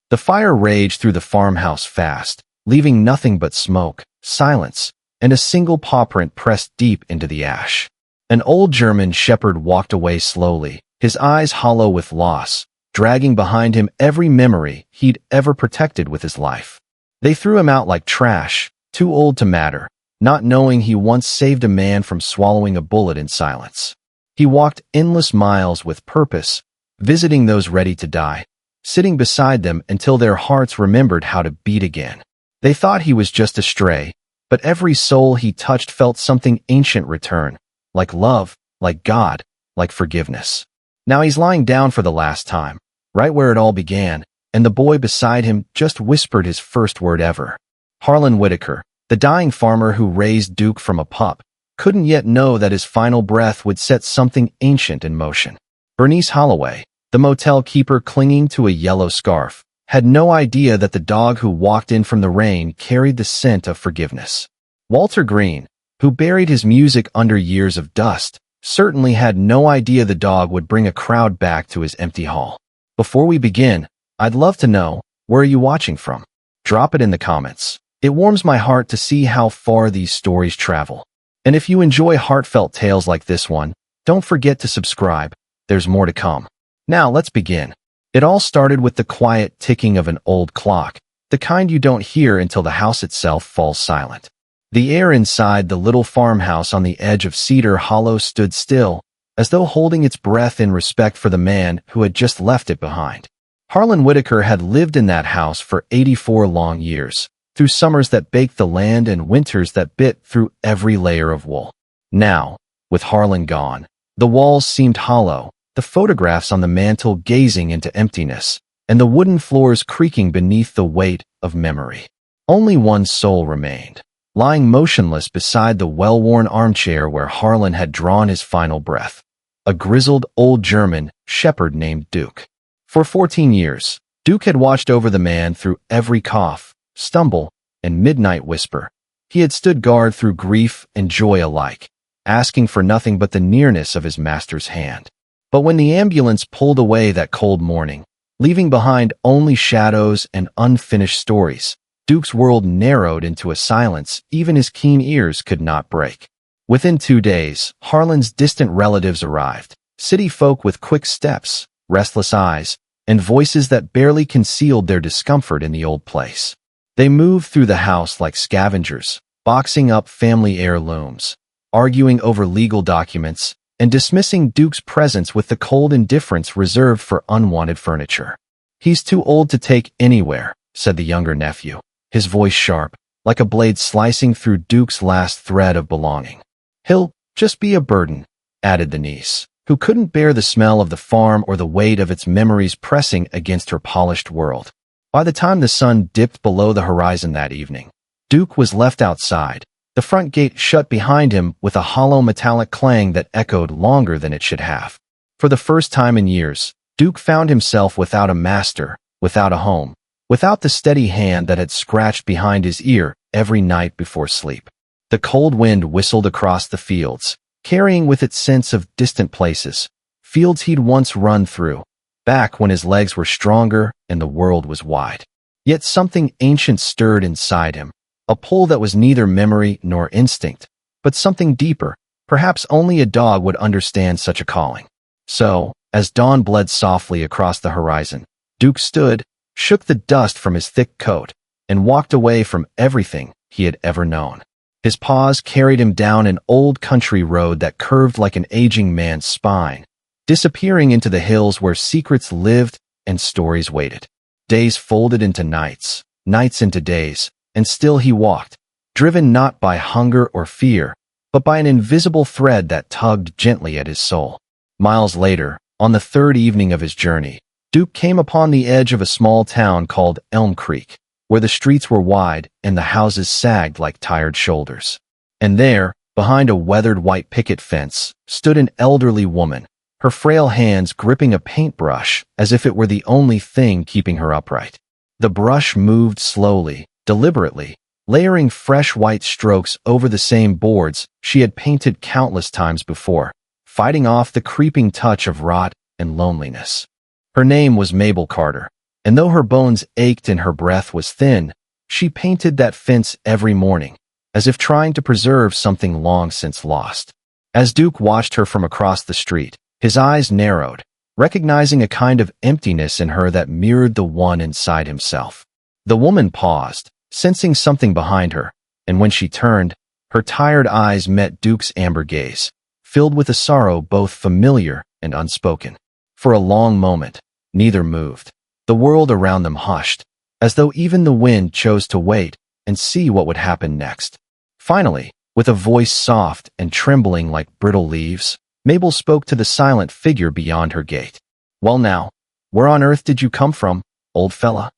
The fire raged through the farmhouse fast, leaving nothing but smoke, silence, and a single paw print pressed deep into the ash. An old German shepherd walked away slowly, his eyes hollow with loss, dragging behind him every memory he'd ever protected with his life. They threw him out like trash, too old to matter, not knowing he once saved a man from swallowing a bullet in silence. He walked endless miles with purpose, visiting those ready to die, sitting beside them until their hearts remembered how to beat again. They thought he was just a stray, but every soul he touched felt something ancient return, like love, like God, like forgiveness. Now he's lying down for the last time, right where it all began, and the boy beside him just whispered his first word ever. Harlan Whitaker, the dying farmer who raised Duke from a pup, couldn't yet know that his final breath would set something ancient in motion. Bernice Holloway, the motel keeper clinging to a yellow scarf, had no idea that the dog who walked in from the rain carried the scent of forgiveness. Walter Green, who buried his music under years of dust, certainly had no idea the dog would bring a crowd back to his empty hall. Before we begin, I'd love to know, where are you watching from? Drop it in the comments. It warms my heart to see how far these stories travel. And if you enjoy heartfelt tales like this one, don't forget to subscribe. There's more to come. Now let's begin. It all started with the quiet ticking of an old clock, the kind you don't hear until the house itself falls silent. The air inside the little farmhouse on the edge of Cedar Hollow stood still, as though holding its breath in respect for the man who had just left it behind. Harlan Whitaker had lived in that house for 84 long years, through summers that baked the land and winters that bit through every layer of wool. Now, with Harlan gone, the walls seemed hollow, the photographs on the mantel gazing into emptiness, and the wooden floors creaking beneath the weight of memory. Only one soul remained, lying motionless beside the well-worn armchair where Harlan had drawn his final breath. A grizzled old German shepherd named Duke. For 14 years, Duke had watched over the man through every cough, stumble, and midnight whisper. He had stood guard through grief and joy alike, asking for nothing but the nearness of his master's hand. But when the ambulance pulled away that cold morning, leaving behind only shadows and unfinished stories, Duke's world narrowed into a silence even his keen ears could not break. Within 2 days, Harlan's distant relatives arrived, city folk with quick steps, restless eyes, and voices that barely concealed their discomfort in the old place. They moved through the house like scavengers, boxing up family heirlooms, arguing over legal documents, and dismissing Duke's presence with the cold indifference reserved for unwanted furniture. "He's too old to take anywhere," said the younger nephew, his voice sharp, like a blade slicing through Duke's last thread of belonging. "He'll just be a burden," added the niece, who couldn't bear the smell of the farm or the weight of its memories pressing against her polished world. By the time the sun dipped below the horizon that evening, Duke was left outside, the front gate shut behind him with a hollow metallic clang that echoed longer than it should have. For the first time in years, Duke found himself without a master, without a home, without the steady hand that had scratched behind his ear every night before sleep. The cold wind whistled across the fields, carrying with it scents of distant places, fields he'd once run through, back when his legs were stronger and the world was wide. Yet something ancient stirred inside him, a pull that was neither memory nor instinct, but something deeper. Perhaps only a dog would understand such a calling. So, as dawn bled softly across the horizon, Duke stood, shook the dust from his thick coat, and walked away from everything he had ever known. His paws carried him down an old country road that curved like an aging man's spine, disappearing into the hills where secrets lived and stories waited. Days folded into nights, nights into days, and still he walked, driven not by hunger or fear, but by an invisible thread that tugged gently at his soul. Miles later, on the third evening of his journey, Duke came upon the edge of a small town called Elm Creek, where the streets were wide and the houses sagged like tired shoulders. And there, behind a weathered white picket fence, stood an elderly woman, her frail hands gripping a paintbrush as if it were the only thing keeping her upright. The brush moved slowly, deliberately, layering fresh white strokes over the same boards she had painted countless times before, fighting off the creeping touch of rot and loneliness. Her name was Mabel Carter, and though her bones ached and her breath was thin, she painted that fence every morning, as if trying to preserve something long since lost. As Duke watched her from across the street, his eyes narrowed, recognizing a kind of emptiness in her that mirrored the one inside himself. The woman paused, sensing something behind her, and when she turned, her tired eyes met Duke's amber gaze, filled with a sorrow both familiar and unspoken. For a long moment, neither moved. The world around them hushed, as though even the wind chose to wait and see what would happen next. Finally, with a voice soft and trembling like brittle leaves, Mabel spoke to the silent figure beyond her gate. "Well now, where on earth did you come from, old fella?"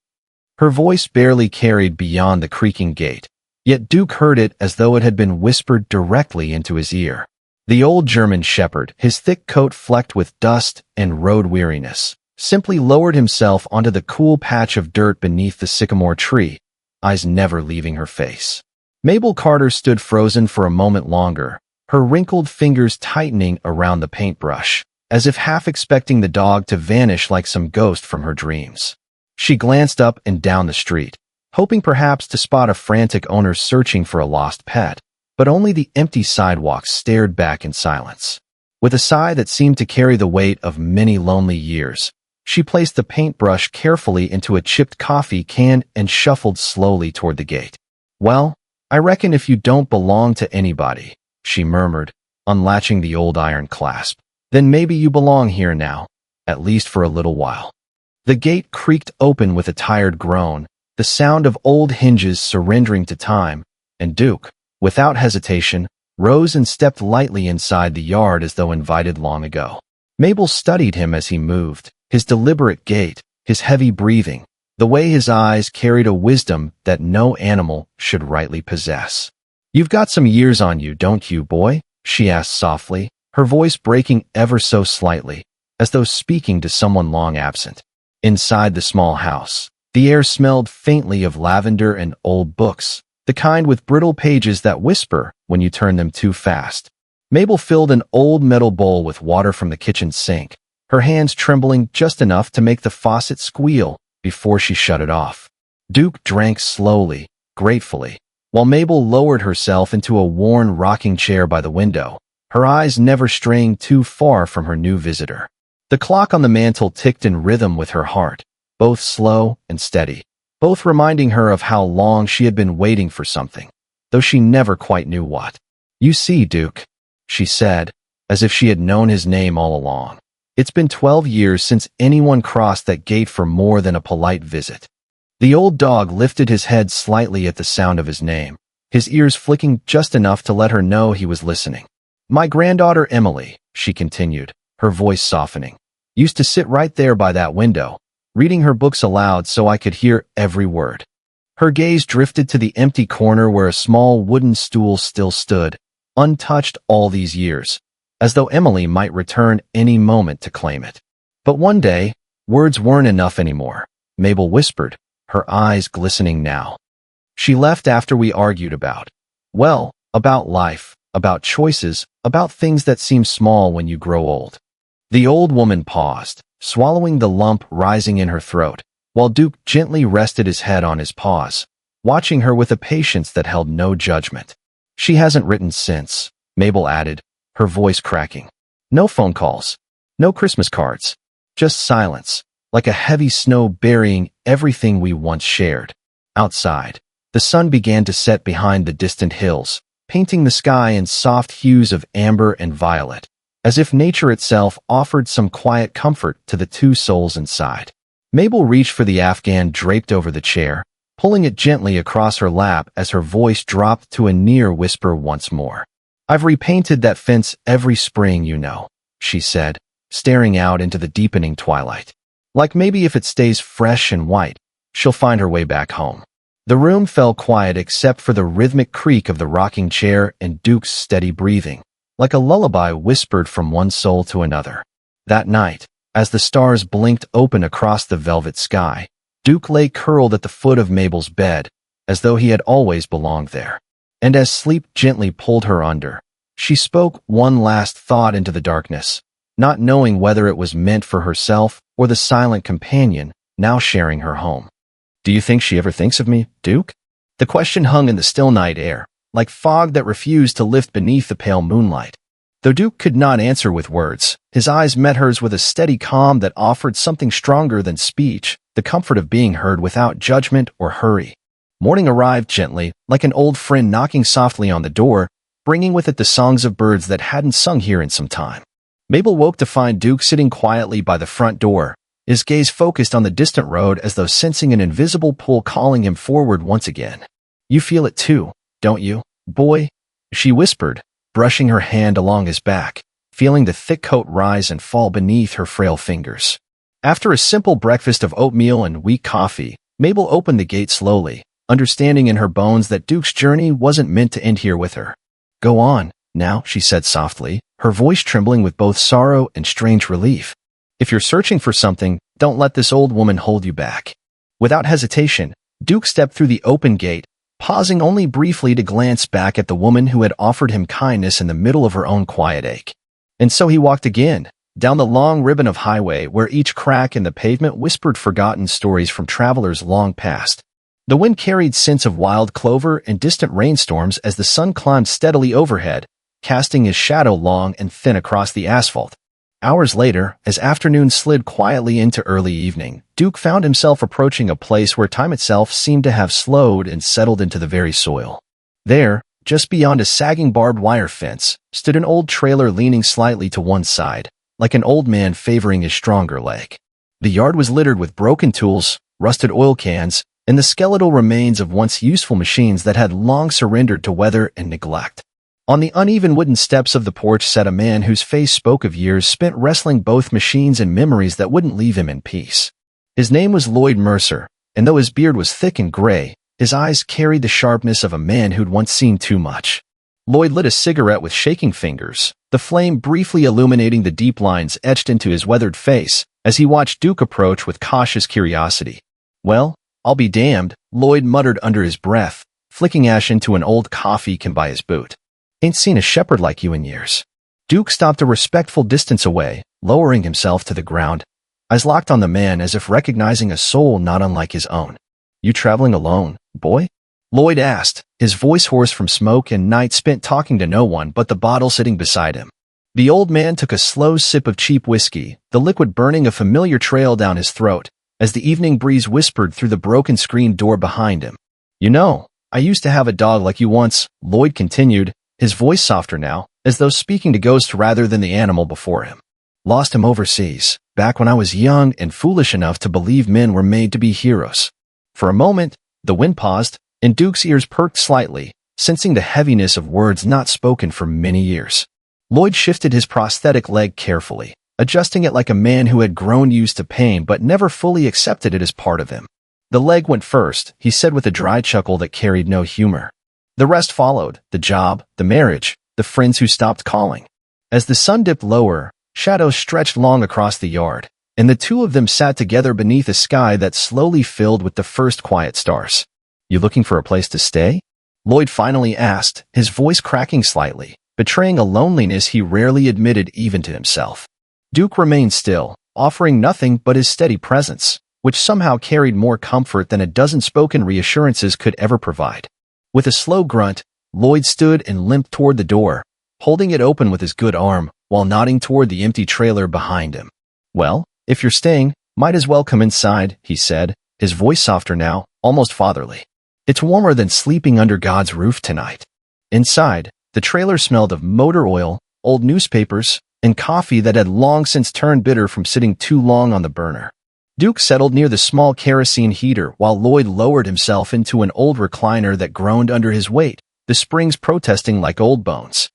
Her voice barely carried beyond the creaking gate, yet Duke heard it as though it had been whispered directly into his ear. The old German shepherd, his thick coat flecked with dust and road weariness, simply lowered himself onto the cool patch of dirt beneath the sycamore tree, eyes never leaving her face. Mabel Carter stood frozen for a moment longer, her wrinkled fingers tightening around the paintbrush, as if half expecting the dog to vanish like some ghost from her dreams. She glanced up and down the street, hoping perhaps to spot a frantic owner searching for a lost pet, but only the empty sidewalks stared back in silence. With a sigh that seemed to carry the weight of many lonely years, she placed the paintbrush carefully into a chipped coffee can and shuffled slowly toward the gate. "Well, I reckon if you don't belong to anybody," she murmured, unlatching the old iron clasp, "then maybe you belong here now, at least for a little while." The gate creaked open with a tired groan, the sound of old hinges surrendering to time, and Duke, without hesitation, rose and stepped lightly inside the yard as though invited long ago. Mabel studied him as he moved, his deliberate gait, his heavy breathing, the way his eyes carried a wisdom that no animal should rightly possess. "You've got some years on you, don't you, boy?" she asked softly, her voice breaking ever so slightly, as though speaking to someone long absent. Inside the small house, the air smelled faintly of lavender and old books, the kind with brittle pages that whisper when you turn them too fast. Mabel filled an old metal bowl with water from the kitchen sink, her hands trembling just enough to make the faucet squeal before she shut it off. Duke drank slowly, gratefully, while Mabel lowered herself into a worn rocking chair by the window, her eyes never straying too far from her new visitor. The clock on the mantel ticked in rhythm with her heart, both slow and steady, both reminding her of how long she had been waiting for something, though she never quite knew what. "You see, Duke," she said, as if she had known his name all along. "It's been 12 years since anyone crossed that gate for more than a polite visit." The old dog lifted his head slightly at the sound of his name, his ears flicking just enough to let her know he was listening. "My granddaughter Emily," she continued, her voice softening, "used to sit right there by that window, reading her books aloud so I could hear every word." Her gaze drifted to the empty corner where a small wooden stool still stood, untouched all these years, as though Emily might return any moment to claim it. But one day, words weren't enough anymore, Mabel whispered, her eyes glistening now. "She left after we argued about life, about choices, about things that seem small when you grow old." The old woman paused, swallowing the lump rising in her throat, while Duke gently rested his head on his paws, watching her with a patience that held no judgment. "She hasn't written since," Mabel added, her voice cracking. "No phone calls, no Christmas cards, just silence, like a heavy snow burying everything we once shared." Outside, the sun began to set behind the distant hills, painting the sky in soft hues of amber and violet, as if nature itself offered some quiet comfort to the two souls inside. Mabel reached for the Afghan draped over the chair, pulling it gently across her lap as her voice dropped to a near whisper once more. "I've repainted that fence every spring, you know," she said, staring out into the deepening twilight. "Like maybe if it stays fresh and white, she'll find her way back home." The room fell quiet except for the rhythmic creak of the rocking chair and Duke's steady breathing, like a lullaby whispered from one soul to another. That night, as the stars blinked open across the velvet sky, Duke lay curled at the foot of Mabel's bed, as though he had always belonged there. And as sleep gently pulled her under, she spoke one last thought into the darkness, not knowing whether it was meant for herself or the silent companion now sharing her home. "Do you think she ever thinks of me, Duke?" The question hung in the still night air, like fog that refused to lift beneath the pale moonlight. Though Duke could not answer with words, his eyes met hers with a steady calm that offered something stronger than speech, the comfort of being heard without judgment or hurry. Morning arrived gently, like an old friend knocking softly on the door, bringing with it the songs of birds that hadn't sung here in some time. Mabel woke to find Duke sitting quietly by the front door, his gaze focused on the distant road as though sensing an invisible pull calling him forward once again. "You feel it too, don't you, boy?" she whispered, brushing her hand along his back, feeling the thick coat rise and fall beneath her frail fingers. After a simple breakfast of oatmeal and weak coffee, Mabel opened the gate slowly, understanding in her bones that Duke's journey wasn't meant to end here with her. "Go on, now," she said softly, her voice trembling with both sorrow and strange relief. "If you're searching for something, don't let this old woman hold you back." Without hesitation, Duke stepped through the open gate, pausing only briefly to glance back at the woman who had offered him kindness in the middle of her own quiet ache. And so he walked again, down the long ribbon of highway where each crack in the pavement whispered forgotten stories from travelers long past. The wind carried scents of wild clover and distant rainstorms as the sun climbed steadily overhead, casting his shadow long and thin across the asphalt. Hours later, as afternoon slid quietly into early evening, Duke found himself approaching a place where time itself seemed to have slowed and settled into the very soil. There, just beyond a sagging barbed wire fence, stood an old trailer leaning slightly to one side, like an old man favoring his stronger leg. The yard was littered with broken tools, rusted oil cans, and the skeletal remains of once useful machines that had long surrendered to weather and neglect. On the uneven wooden steps of the porch sat a man whose face spoke of years spent wrestling both machines and memories that wouldn't leave him in peace. His name was Lloyd Mercer, and though his beard was thick and gray, his eyes carried the sharpness of a man who'd once seen too much. Lloyd lit a cigarette with shaking fingers, the flame briefly illuminating the deep lines etched into his weathered face as he watched Duke approach with cautious curiosity. "Well, I'll be damned," Lloyd muttered under his breath, flicking ash into an old coffee can by his boot. "Ain't seen a shepherd like you in years." Duke stopped a respectful distance away, lowering himself to the ground, eyes locked on the man as if recognizing a soul not unlike his own. "You traveling alone, boy?" Lloyd asked, his voice hoarse from smoke and night spent talking to no one but the bottle sitting beside him. The old man took a slow sip of cheap whiskey, the liquid burning a familiar trail down his throat, as the evening breeze whispered through the broken screen door behind him. "You know, I used to have a dog like you once," Lloyd continued, his voice softer now, as though speaking to ghosts rather than the animal before him. "Lost him overseas, back when I was young and foolish enough to believe men were made to be heroes." For a moment, the wind paused, and Duke's ears perked slightly, sensing the heaviness of words not spoken for many years. Lloyd shifted his prosthetic leg carefully, adjusting it like a man who had grown used to pain but never fully accepted it as part of him. "The leg went first," he said with a dry chuckle that carried no humor. "The rest followed, the job, the marriage, the friends who stopped calling." As the sun dipped lower, shadows stretched long across the yard, and the two of them sat together beneath a sky that slowly filled with the first quiet stars. "You looking for a place to stay?" Lloyd finally asked, his voice cracking slightly, betraying a loneliness he rarely admitted even to himself. Duke remained still, offering nothing but his steady presence, which somehow carried more comfort than a dozen spoken reassurances could ever provide. With a slow grunt, Lloyd stood and limped toward the door, holding it open with his good arm, while nodding toward the empty trailer behind him. "Well, if you're staying, might as well come inside," he said, his voice softer now, almost fatherly. "It's warmer than sleeping under God's roof tonight." Inside, the trailer smelled of motor oil, old newspapers, and coffee that had long since turned bitter from sitting too long on the burner. Duke settled near the small kerosene heater while Lloyd lowered himself into an old recliner that groaned under his weight, the springs protesting like old bones.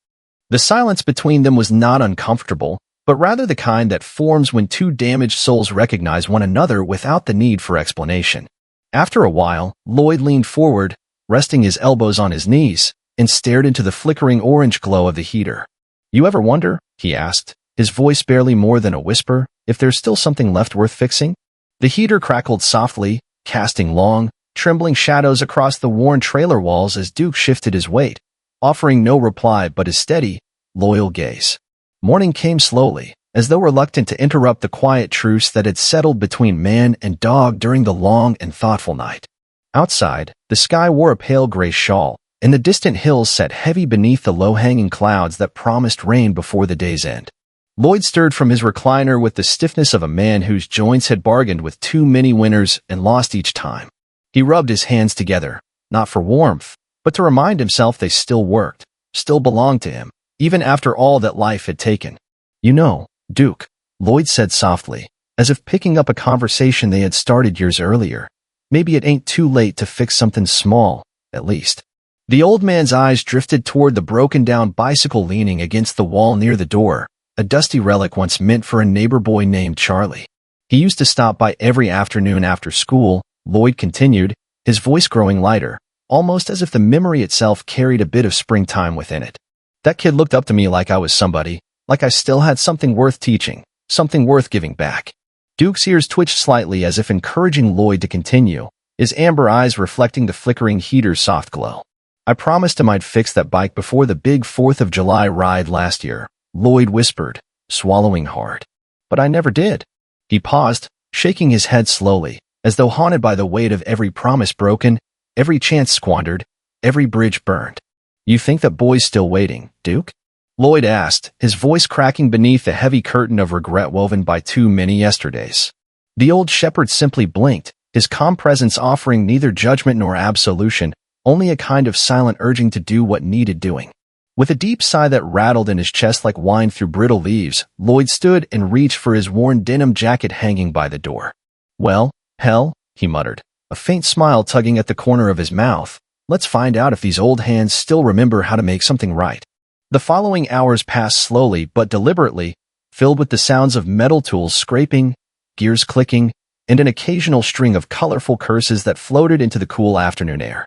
The silence between them was not uncomfortable, but rather the kind that forms when two damaged souls recognize one another without the need for explanation. After a while, Lloyd leaned forward, resting his elbows on his knees, and stared into the flickering orange glow of the heater. "You ever wonder," he asked, his voice barely more than a whisper, "if there's still something left worth fixing?" The heater crackled softly, casting long, trembling shadows across the worn trailer walls as Duke shifted his weight, offering no reply but his steady, loyal gaze. Morning came slowly, as though reluctant to interrupt the quiet truce that had settled between man and dog during the long and thoughtful night. Outside, the sky wore a pale gray shawl, and the distant hills sat heavy beneath the low-hanging clouds that promised rain before the day's end. Lloyd stirred from his recliner with the stiffness of a man whose joints had bargained with too many winners and lost each time. He rubbed his hands together, not for warmth, but to remind himself they still worked, still belonged to him, even after all that life had taken. "You know, Duke," Lloyd said softly, as if picking up a conversation they had started years earlier, "maybe it ain't too late to fix something small, at least." The old man's eyes drifted toward the broken-down bicycle leaning against the wall near the door, a dusty relic once meant for a neighbor boy named Charlie. "He used to stop by every afternoon after school," Lloyd continued, his voice growing lighter, almost as if the memory itself carried a bit of springtime within it. "That kid looked up to me like I was somebody, like I still had something worth teaching, something worth giving back." Duke's ears twitched slightly as if encouraging Lloyd to continue, his amber eyes reflecting the flickering heater's soft glow. "I promised him I'd fix that bike before the big 4th of July ride last year," Lloyd whispered, swallowing hard. "But I never did." He paused, shaking his head slowly, as though haunted by the weight of every promise broken, every chance squandered, every bridge burned. "You think that boy's still waiting, Duke?" Lloyd asked, his voice cracking beneath the heavy curtain of regret woven by too many yesterdays. The old shepherd simply blinked, his calm presence offering neither judgment nor absolution, only a kind of silent urging to do what needed doing. With a deep sigh that rattled in his chest like wine through brittle leaves, Lloyd stood and reached for his worn denim jacket hanging by the door. "Well, hell," he muttered, a faint smile tugging at the corner of his mouth. "Let's find out if these old hands still remember how to make something right." The following hours passed slowly but deliberately, filled with the sounds of metal tools scraping, gears clicking, and an occasional string of colorful curses that floated into the cool afternoon air.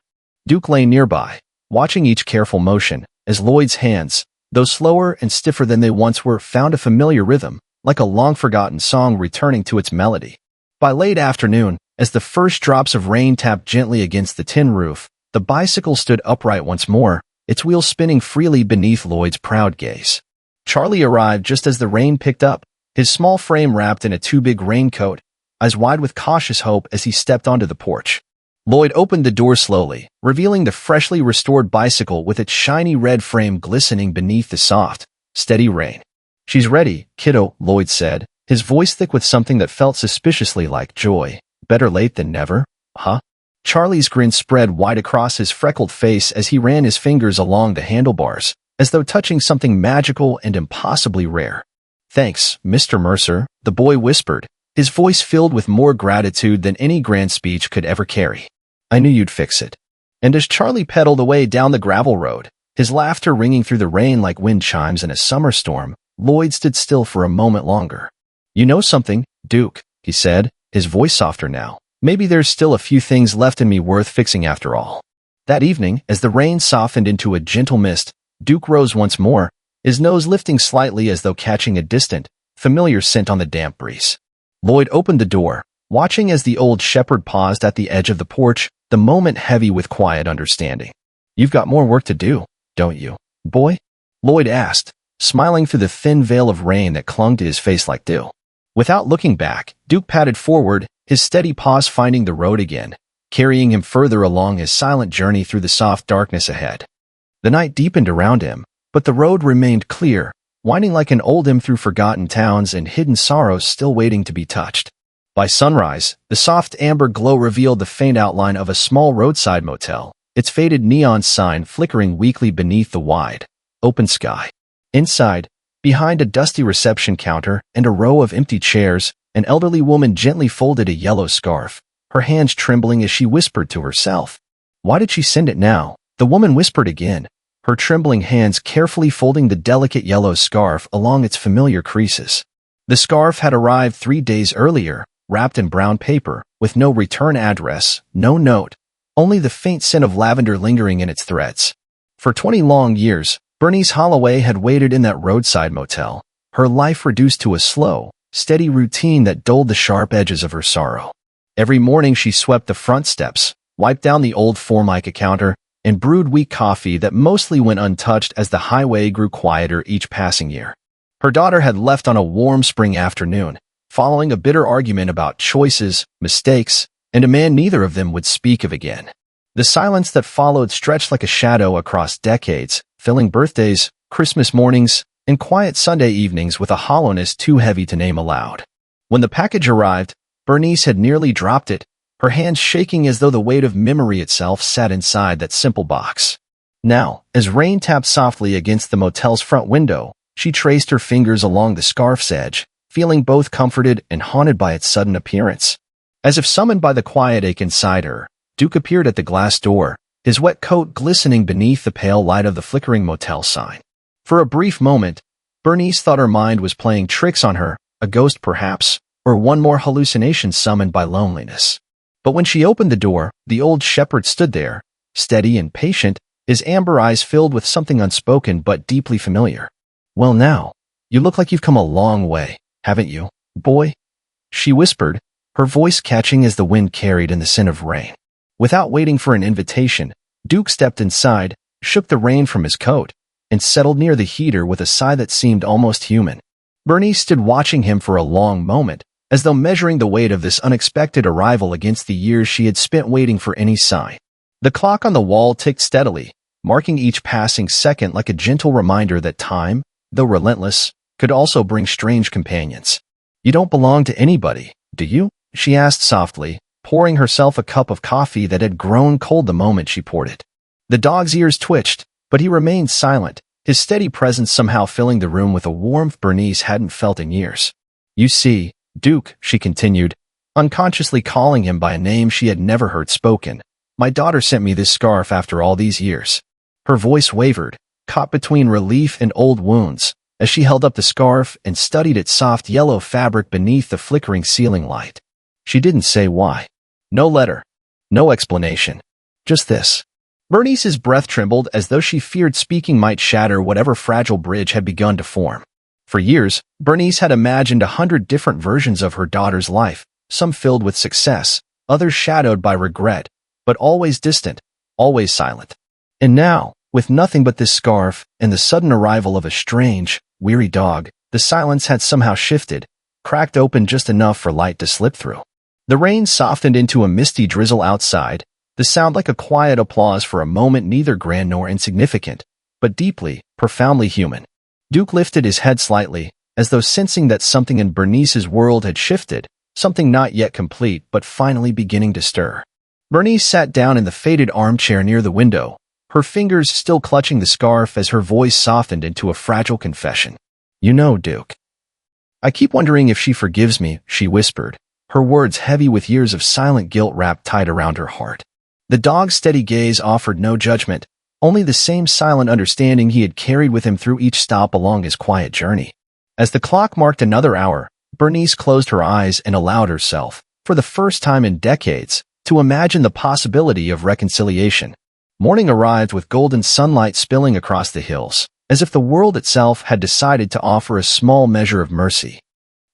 Duke lay nearby, watching each careful motion, as Lloyd's hands, though slower and stiffer than they once were, found a familiar rhythm, like a long-forgotten song returning to its melody. By late afternoon, as the first drops of rain tapped gently against the tin roof, the bicycle stood upright once more, its wheels spinning freely beneath Lloyd's proud gaze. Charlie arrived just as the rain picked up, his small frame wrapped in a too-big raincoat, eyes wide with cautious hope as he stepped onto the porch. Lloyd opened the door slowly, revealing the freshly restored bicycle with its shiny red frame glistening beneath the soft, steady rain. "She's ready, kiddo," Lloyd said, his voice thick with something that felt suspiciously like joy. "Better late than never, huh?" Charlie's grin spread wide across his freckled face as he ran his fingers along the handlebars, as though touching something magical and impossibly rare. "Thanks, Mr. Mercer," the boy whispered, his voice filled with more gratitude than any grand speech could ever carry. "I knew you'd fix it." And as Charlie pedaled away down the gravel road, his laughter ringing through the rain like wind chimes in a summer storm, Lloyd stood still for a moment longer. "You know something, Duke," he said, his voice softer now. "Maybe there's still a few things left in me worth fixing after all." That evening, as the rain softened into a gentle mist, Duke rose once more, his nose lifting slightly as though catching a distant, familiar scent on the damp breeze. Lloyd opened the door, watching as the old shepherd paused at the edge of the porch, the moment heavy with quiet understanding. "You've got more work to do, don't you, boy?" Lloyd asked, smiling through the thin veil of rain that clung to his face like dew. Without looking back, Duke padded forward, his steady paws finding the road again, carrying him further along his silent journey through the soft darkness ahead. The night deepened around him, but the road remained clear, winding like an old hymn through forgotten towns and hidden sorrows still waiting to be touched. By sunrise, the soft amber glow revealed the faint outline of a small roadside motel, its faded neon sign flickering weakly beneath the wide, open sky. Inside, behind a dusty reception counter and a row of empty chairs, an elderly woman gently folded a yellow scarf, her hands trembling as she whispered to herself. "Why did she send it now?" The woman whispered again, her trembling hands carefully folding the delicate yellow scarf along its familiar creases. The scarf had arrived 3 days earlier, wrapped in brown paper, with no return address, no note, only the faint scent of lavender lingering in its threads. For 20 long years, Bernice Holloway had waited in that roadside motel, her life reduced to a slow, steady routine that dulled the sharp edges of her sorrow. Every morning she swept the front steps, wiped down the old Formica counter, and brewed weak coffee that mostly went untouched as the highway grew quieter each passing year. Her daughter had left on a warm spring afternoon, following a bitter argument about choices, mistakes, and a man neither of them would speak of again. The silence that followed stretched like a shadow across decades, filling birthdays, Christmas mornings, and quiet Sunday evenings with a hollowness too heavy to name aloud. When the package arrived, Bernice had nearly dropped it, her hands shaking as though the weight of memory itself sat inside that simple box. Now, as rain tapped softly against the motel's front window, she traced her fingers along the scarf's edge, feeling both comforted and haunted by its sudden appearance. As if summoned by the quiet ache inside her, Duke appeared at the glass door, his wet coat glistening beneath the pale light of the flickering motel sign. For a brief moment, Bernice thought her mind was playing tricks on her, a ghost perhaps, or one more hallucination summoned by loneliness. But when she opened the door, the old shepherd stood there, steady and patient, his amber eyes filled with something unspoken but deeply familiar. "Well now, you look like you've come a long way, haven't you, boy?" she whispered, her voice catching as the wind carried in the scent of rain. Without waiting for an invitation, Duke stepped inside, shook the rain from his coat, and settled near the heater with a sigh that seemed almost human. Bernice stood watching him for a long moment, as though measuring the weight of this unexpected arrival against the years she had spent waiting for any sign. The clock on the wall ticked steadily, marking each passing second like a gentle reminder that time, though relentless, could also bring strange companions. "You don't belong to anybody, do you?" she asked softly, pouring herself a cup of coffee that had grown cold the moment she poured it. The dog's ears twitched, but he remained silent, his steady presence somehow filling the room with a warmth Bernice hadn't felt in years. "You see, Duke," she continued, unconsciously calling him by a name she had never heard spoken, "my daughter sent me this scarf after all these years." Her voice wavered, caught between relief and old wounds, as she held up the scarf and studied its soft yellow fabric beneath the flickering ceiling light. She didn't say why. No letter. No explanation. Just this. Bernice's breath trembled as though she feared speaking might shatter whatever fragile bridge had begun to form. For years, Bernice had imagined 100 different versions of her daughter's life, some filled with success, others shadowed by regret, but always distant, always silent. And now, with nothing but this scarf and the sudden arrival of a strange, weary dog, the silence had somehow shifted, cracked open just enough for light to slip through. The rain softened into a misty drizzle outside, the sound like a quiet applause for a moment neither grand nor insignificant, but deeply, profoundly human. Duke lifted his head slightly, as though sensing that something in Bernice's world had shifted, something not yet complete but finally beginning to stir. Bernice sat down in the faded armchair near the window, her fingers still clutching the scarf as her voice softened into a fragile confession. "You know, Duke, I keep wondering if she forgives me," she whispered, her words heavy with years of silent guilt wrapped tight around her heart. The dog's steady gaze offered no judgment, only the same silent understanding he had carried with him through each stop along his quiet journey. As the clock marked another hour, Bernice closed her eyes and allowed herself, for the first time in decades, to imagine the possibility of reconciliation. Morning arrived with golden sunlight spilling across the hills, as if the world itself had decided to offer a small measure of mercy.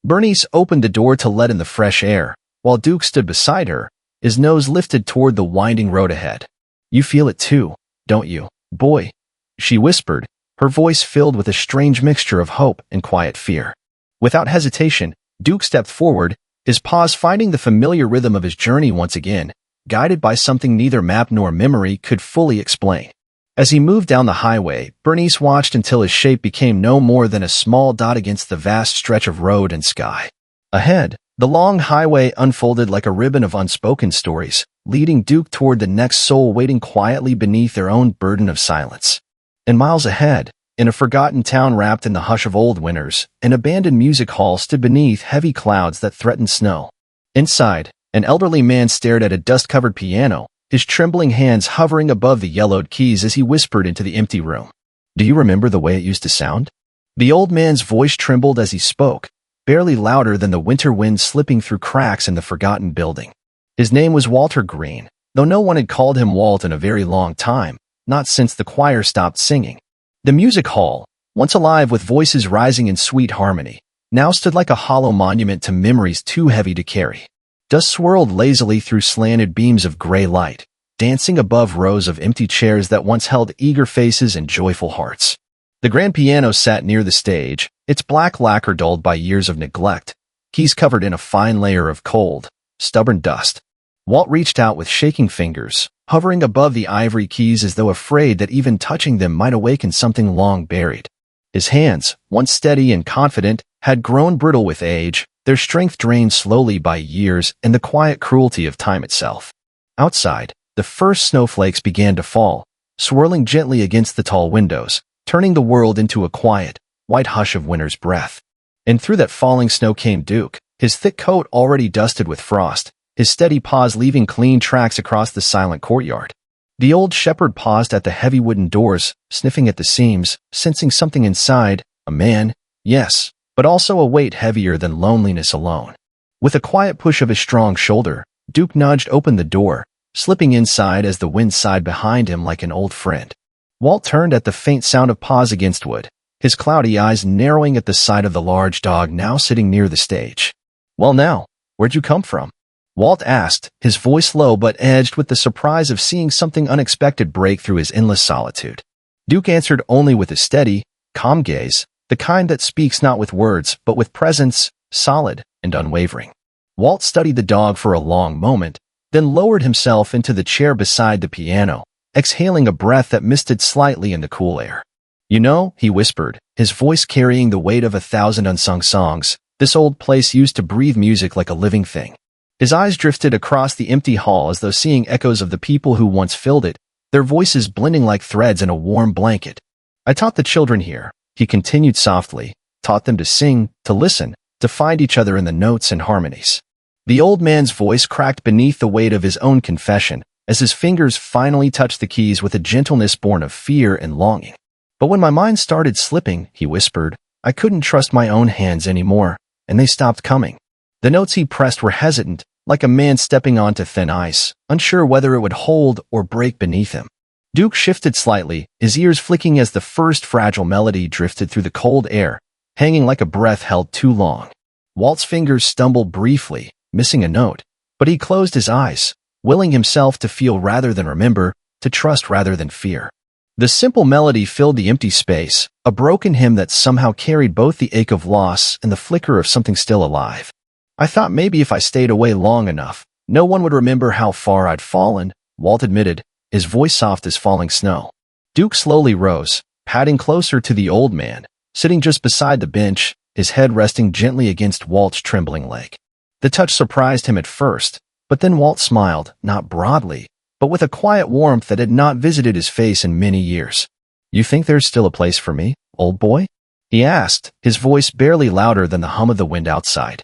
Bernice opened the door to let in the fresh air, while Duke stood beside her, his nose lifted toward the winding road ahead. "You feel it too, don't you, boy?" she whispered, her voice filled with a strange mixture of hope and quiet fear. Without hesitation, Duke stepped forward, his paws finding the familiar rhythm of his journey once again, guided by something neither map nor memory could fully explain. As he moved down the highway, Bernice watched until his shape became no more than a small dot against the vast stretch of road and sky. Ahead, the long highway unfolded like a ribbon of unspoken stories, leading Duke toward the next soul waiting quietly beneath their own burden of silence. And miles ahead, in a forgotten town wrapped in the hush of old winters, an abandoned music hall stood beneath heavy clouds that threatened snow. Inside, an elderly man stared at a dust-covered piano, his trembling hands hovering above the yellowed keys as he whispered into the empty room. "Do you remember the way it used to sound?" The old man's voice trembled as he spoke, barely louder than the winter wind slipping through cracks in the forgotten building. His name was Walter Green, though no one had called him Walt in a very long time, not since the choir stopped singing. The music hall, once alive with voices rising in sweet harmony, now stood like a hollow monument to memories too heavy to carry. Dust swirled lazily through slanted beams of gray light, dancing above rows of empty chairs that once held eager faces and joyful hearts. The grand piano sat near the stage, its black lacquer dulled by years of neglect, keys covered in a fine layer of cold, stubborn dust. Walt reached out with shaking fingers, hovering above the ivory keys as though afraid that even touching them might awaken something long buried. His hands, once steady and confident, had grown brittle with age, their strength drained slowly by years and the quiet cruelty of time itself. Outside, the first snowflakes began to fall, swirling gently against the tall windows, turning the world into a quiet, white hush of winter's breath. And through that falling snow came Duke, his thick coat already dusted with frost, his steady paws leaving clean tracks across the silent courtyard. The old shepherd paused at the heavy wooden doors, sniffing at the seams, sensing something inside, a man, yes, but also a weight heavier than loneliness alone. With a quiet push of his strong shoulder, Duke nudged open the door, slipping inside as the wind sighed behind him like an old friend. Walt turned at the faint sound of paws against wood, his cloudy eyes narrowing at the sight of the large dog now sitting near the stage. "Well now, where'd you come from?" Walt asked, his voice low but edged with the surprise of seeing something unexpected break through his endless solitude. Duke answered only with a steady, calm gaze, the kind that speaks not with words but with presence, solid and unwavering. Walt studied the dog for a long moment, then lowered himself into the chair beside the piano, exhaling a breath that misted slightly in the cool air. "You know," he whispered, his voice carrying the weight of 1,000 unsung songs, "this old place used to breathe music like a living thing." His eyes drifted across the empty hall as though seeing echoes of the people who once filled it, their voices blending like threads in a warm blanket. "I taught the children here," he continued softly, "taught them to sing, to listen, to find each other in the notes and harmonies." The old man's voice cracked beneath the weight of his own confession, as his fingers finally touched the keys with a gentleness born of fear and longing. "But when my mind started slipping," he whispered, "I couldn't trust my own hands anymore, and they stopped coming." The notes he pressed were hesitant, like a man stepping onto thin ice, unsure whether it would hold or break beneath him. Duke shifted slightly, his ears flicking as the first fragile melody drifted through the cold air, hanging like a breath held too long. Walt's fingers stumbled briefly, missing a note, but he closed his eyes, willing himself to feel rather than remember, to trust rather than fear. The simple melody filled the empty space, a broken hymn that somehow carried both the ache of loss and the flicker of something still alive. "I thought maybe if I stayed away long enough, no one would remember how far I'd fallen," Walt admitted, his voice soft as falling snow. Duke slowly rose, padding closer to the old man, sitting just beside the bench, his head resting gently against Walt's trembling leg. The touch surprised him at first, but then Walt smiled, not broadly, but with a quiet warmth that had not visited his face in many years. "You think there's still a place for me, old boy?" he asked, his voice barely louder than the hum of the wind outside.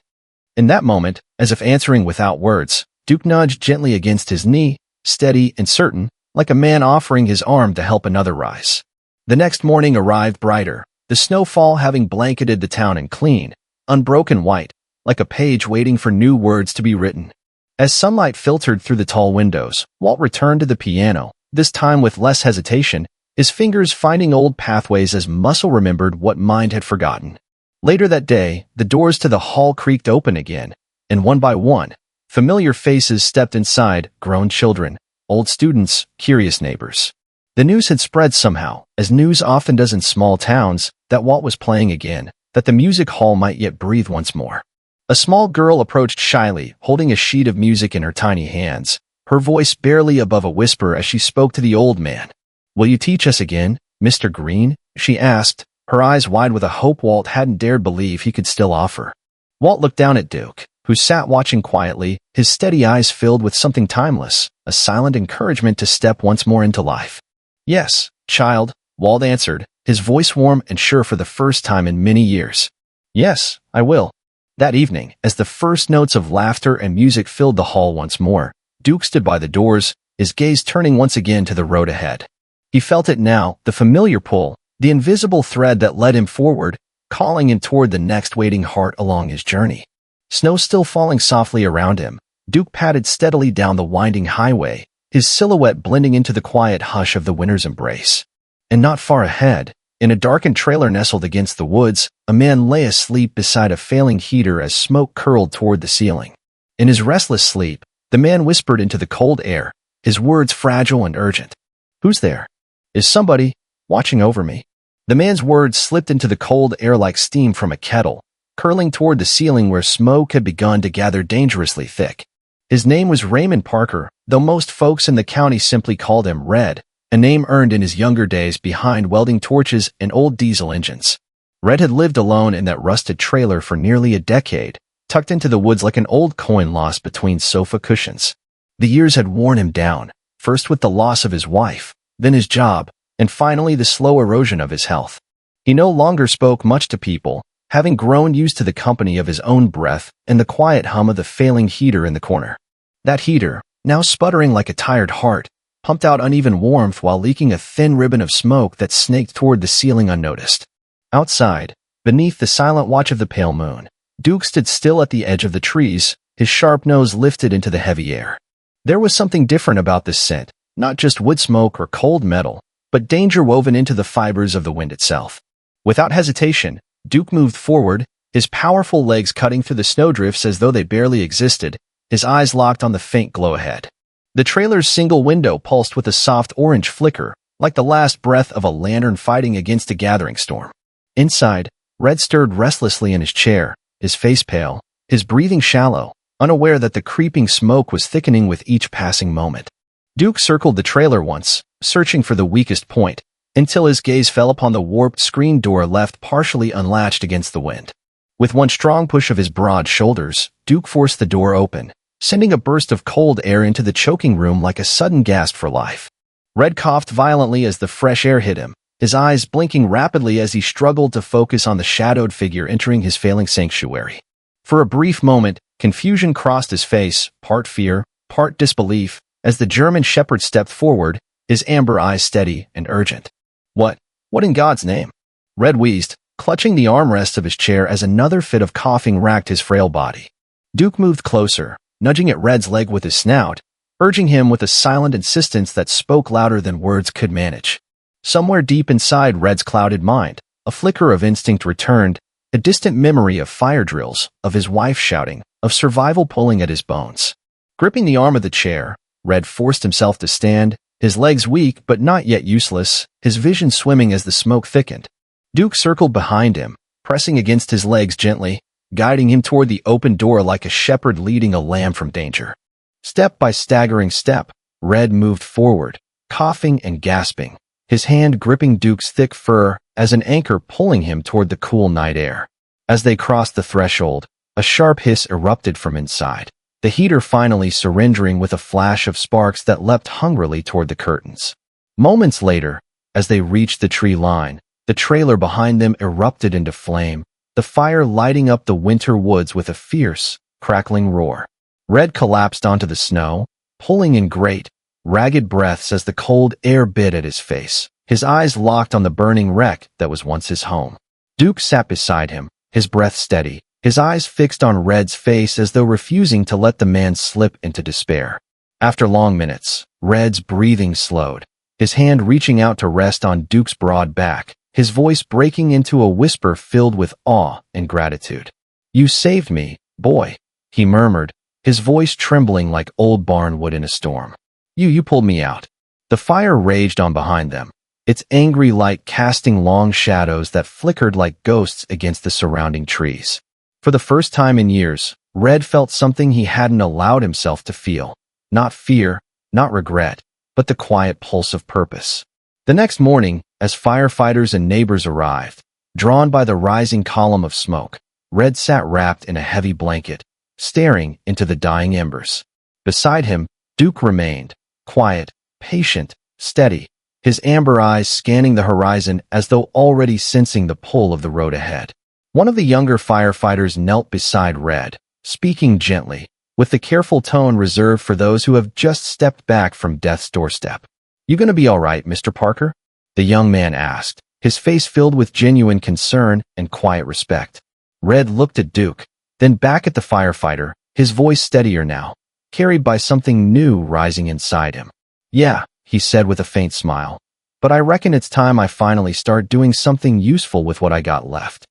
In that moment, as if answering without words, Duke nudged gently against his knee, steady and certain, like a man offering his arm to help another rise. The next morning arrived brighter, the snowfall having blanketed the town in clean, unbroken white, like a page waiting for new words to be written. As sunlight filtered through the tall windows, Walt returned to the piano, this time with less hesitation, his fingers finding old pathways as muscle remembered what mind had forgotten. Later that day, the doors to the hall creaked open again, and one by one, familiar faces stepped inside, grown children, old students, curious neighbors. The news had spread somehow, as news often does in small towns, that Walt was playing again, that the music hall might yet breathe once more. A small girl approached shyly, holding a sheet of music in her tiny hands, her voice barely above a whisper as she spoke to the old man. "Will you teach us again, Mr. Green?" she asked, her eyes wide with a hope Walt hadn't dared believe he could still offer. Walt looked down at Duke, who sat watching quietly, his steady eyes filled with something timeless, a silent encouragement to step once more into life. "Yes, child," Walt answered, his voice warm and sure for the first time in many years. "Yes, I will." That evening, as the first notes of laughter and music filled the hall once more, Duke stood by the doors, his gaze turning once again to the road ahead. He felt it now, the familiar pull, the invisible thread that led him forward, calling him toward the next waiting heart along his journey. Snow still falling softly around him, Duke padded steadily down the winding highway, his silhouette blending into the quiet hush of the winter's embrace. And not far ahead, in a darkened trailer nestled against the woods, a man lay asleep beside a failing heater as smoke curled toward the ceiling. In his restless sleep, the man whispered into the cold air, his words fragile and urgent. "Who's there? Is somebody watching over me?" The man's words slipped into the cold air like steam from a kettle, curling toward the ceiling where smoke had begun to gather dangerously thick. His name was Raymond Parker, though most folks in the county simply called him Red, a name earned in his younger days behind welding torches and old diesel engines. Red had lived alone in that rusted trailer for nearly a decade, tucked into the woods like an old coin lost between sofa cushions. The years had worn him down, first with the loss of his wife, then his job, and finally the slow erosion of his health. He no longer spoke much to people, having grown used to the company of his own breath and the quiet hum of the failing heater in the corner. That heater, now sputtering like a tired heart, pumped out uneven warmth while leaking a thin ribbon of smoke that snaked toward the ceiling unnoticed. Outside, beneath the silent watch of the pale moon, Duke stood still at the edge of the trees, his sharp nose lifted into the heavy air. There was something different about this scent, not just wood smoke or cold metal, but danger woven into the fibers of the wind itself. Without hesitation, Duke moved forward, his powerful legs cutting through the snowdrifts as though they barely existed, his eyes locked on the faint glow ahead. The trailer's single window pulsed with a soft orange flicker, like the last breath of a lantern fighting against a gathering storm. Inside, Red stirred restlessly in his chair, his face pale, his breathing shallow, unaware that the creeping smoke was thickening with each passing moment. Duke circled the trailer once, searching for the weakest point, until his gaze fell upon the warped screen door left partially unlatched against the wind. With one strong push of his broad shoulders, Duke forced the door open, sending a burst of cold air into the choking room like a sudden gasp for life. Red coughed violently as the fresh air hit him, his eyes blinking rapidly as he struggled to focus on the shadowed figure entering his failing sanctuary. For a brief moment, confusion crossed his face, part fear, part disbelief, as the German shepherd stepped forward, his amber eyes steady and urgent. What in God's name? Red wheezed, clutching the armrest of his chair as another fit of coughing racked his frail body. Duke moved closer, nudging at Red's leg with his snout, urging him with a silent insistence that spoke louder than words could manage. Somewhere deep inside Red's clouded mind, a flicker of instinct returned, a distant memory of fire drills, of his wife shouting, of survival pulling at his bones. Gripping the arm of the chair, Red forced himself to stand, his legs weak but not yet useless, his vision swimming as the smoke thickened. Duke circled behind him, pressing against his legs gently, guiding him toward the open door like a shepherd leading a lamb from danger. Step by staggering step, Red moved forward, coughing and gasping, his hand gripping Duke's thick fur as an anchor pulling him toward the cool night air. As they crossed the threshold, a sharp hiss erupted from inside, the heater finally surrendering with a flash of sparks that leapt hungrily toward the curtains. Moments later, as they reached the tree line, the trailer behind them erupted into flame, the fire lighting up the winter woods with a fierce, crackling roar. Red collapsed onto the snow, pulling in great, ragged breaths as the cold air bit at his face, his eyes locked on the burning wreck that was once his home. Duke sat beside him, his breath steady, his eyes fixed on Red's face as though refusing to let the man slip into despair. After long minutes, Red's breathing slowed, his hand reaching out to rest on Duke's broad back, his voice breaking into a whisper filled with awe and gratitude. "You saved me, boy," he murmured, his voice trembling like old barnwood in a storm. You pulled me out." The fire raged on behind them, its angry light casting long shadows that flickered like ghosts against the surrounding trees. For the first time in years, Red felt something he hadn't allowed himself to feel. Not fear, not regret, but the quiet pulse of purpose. The next morning, as firefighters and neighbors arrived, drawn by the rising column of smoke, Red sat wrapped in a heavy blanket, staring into the dying embers. Beside him, Duke remained, quiet, patient, steady, his amber eyes scanning the horizon as though already sensing the pull of the road ahead. One of the younger firefighters knelt beside Red, speaking gently, with the careful tone reserved for those who have just stepped back from death's doorstep. "You gonna be all right, Mr. Parker?" the young man asked, his face filled with genuine concern and quiet respect. Red looked at Duke, then back at the firefighter, his voice steadier now, carried by something new rising inside him. "Yeah," he said with a faint smile, "but I reckon it's time I finally start doing something useful with what I got left."